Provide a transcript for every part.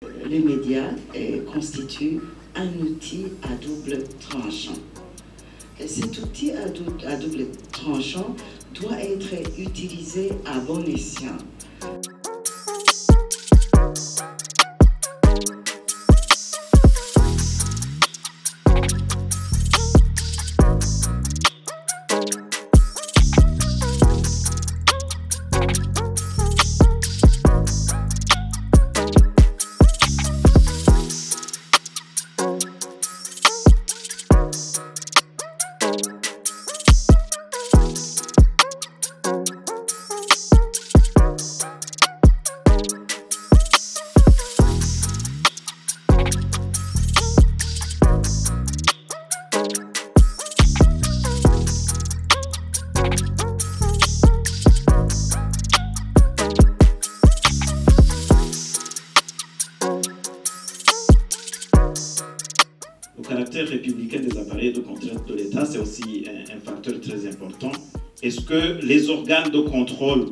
Les médias constituent un outil à double tranchant. Cet outil à double tranchant doit être utilisé à bon escient. Le caractère républicain des appareils de contrôle de l'État, c'est aussi un facteur très important. Est-ce que les organes de contrôle,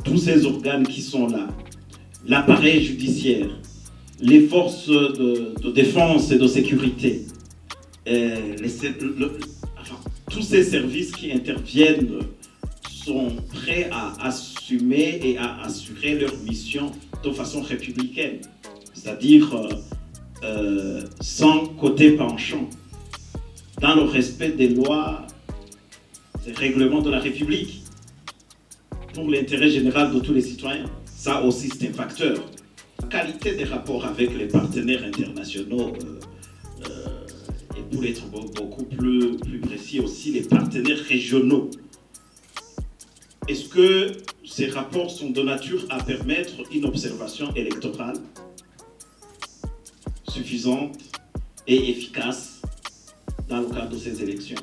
tous ces organes qui sont là, l'appareil judiciaire, les forces de défense et de sécurité, tous ces services qui interviennent sont prêts à assumer et à assurer leur mission de façon républicaine, c'est-à-dire sans côté penchant, dans le respect des lois et règlements de la République, pour l'intérêt général de tous les citoyens. Ça aussi, c'est un facteur. La qualité des rapports avec les partenaires internationaux, et pour être beaucoup plus précis aussi, les partenaires régionaux. Est-ce que ces rapports sont de nature à permettre une observation électorale suffisante et efficace dans le cadre de ces élections?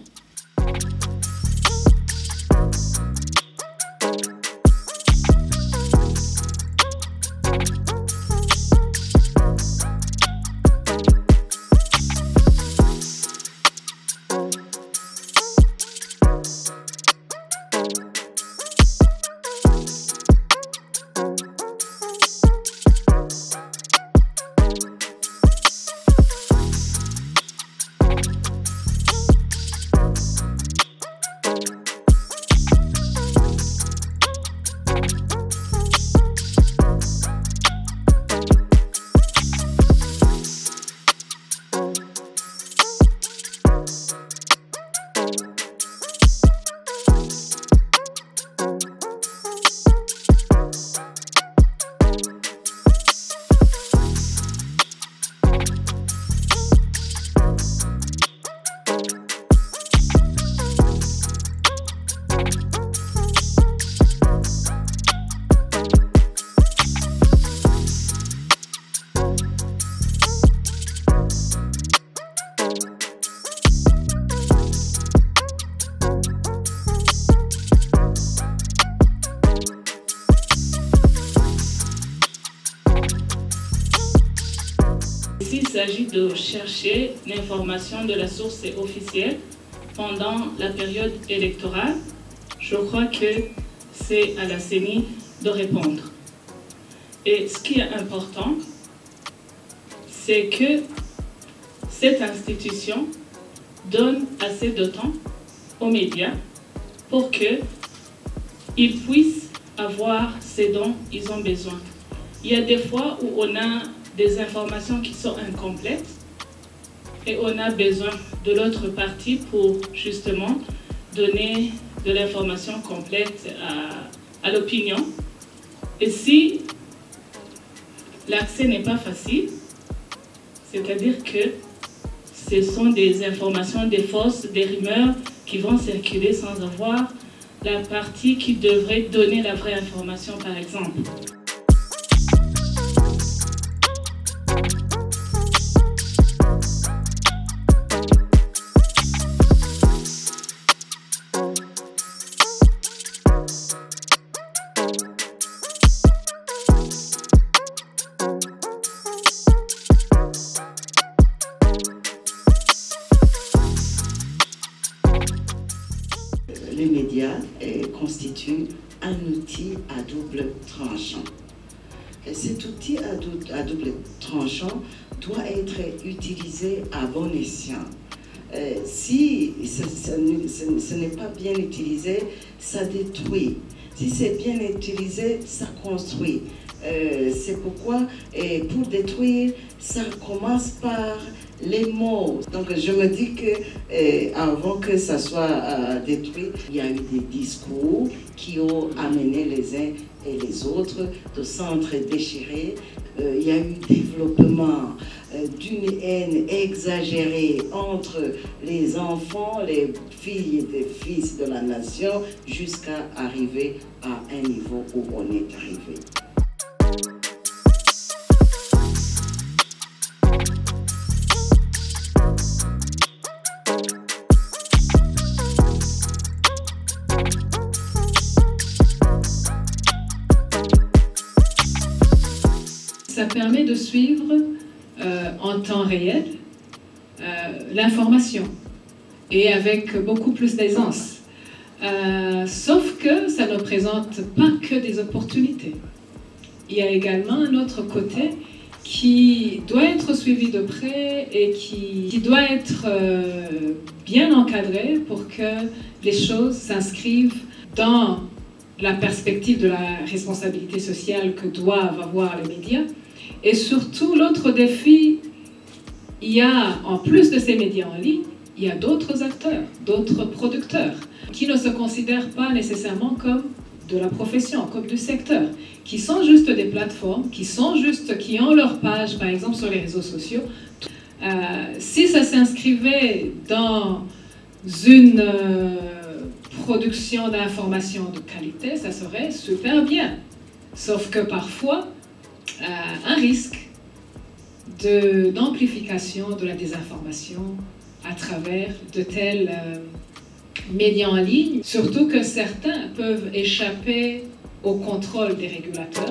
S'il s'agit de chercher l'information de la source officielle pendant la période électorale, je crois que c'est à la CENI de répondre. Et ce qui est important, c'est que cette institution donne assez de temps aux médias pour qu'ils puissent avoir ce dont ils ont besoin. Il y a des fois où on a des informations qui sont incomplètes et on a besoin de l'autre partie pour justement donner de l'information complète à l'opinion. Et si l'accès n'est pas facile, c'est-à-dire que ce sont des informations, des fausses, des rumeurs qui vont circuler sans avoir la partie qui devrait donner la vraie information, par exemple. Les médias constituent un outil à double tranchant. Cet outil à double tranchant doit être utilisé à bon escient. Si ce n'est pas bien utilisé, ça détruit. Si c'est bien utilisé, ça construit. C'est pourquoi, pour détruire, ça commence par les mots. Donc je me dis que avant que ça soit détruit, il y a eu des discours qui ont amené les uns et les autres de s'entre-déchirer. Il y a eu développement d'une haine exagérée entre les enfants, les filles et les fils de la nation, jusqu'à arriver à un niveau où on est arrivé. Ça permet de suivre en temps réel l'information et avec beaucoup plus d'aisance. Sauf que ça ne présente pas que des opportunités. Il y a également un autre côté qui doit être suivi de près et qui doit être bien encadré pour que les choses s'inscrivent dans la perspective de la responsabilité sociale que doivent avoir les médias. Et surtout, l'autre défi, il y a, en plus de ces médias en ligne, il y a d'autres acteurs, d'autres producteurs qui ne se considèrent pas nécessairement comme de la profession, comme du secteur, qui sont juste des plateformes, qui ont leur page, par exemple, sur les réseaux sociaux. Si ça s'inscrivait dans une production d'informations de qualité, ça serait super bien. Sauf que parfois, un risque d'amplification de la désinformation à travers de tels médias en ligne, surtout que certains peuvent échapper au contrôle des régulateurs.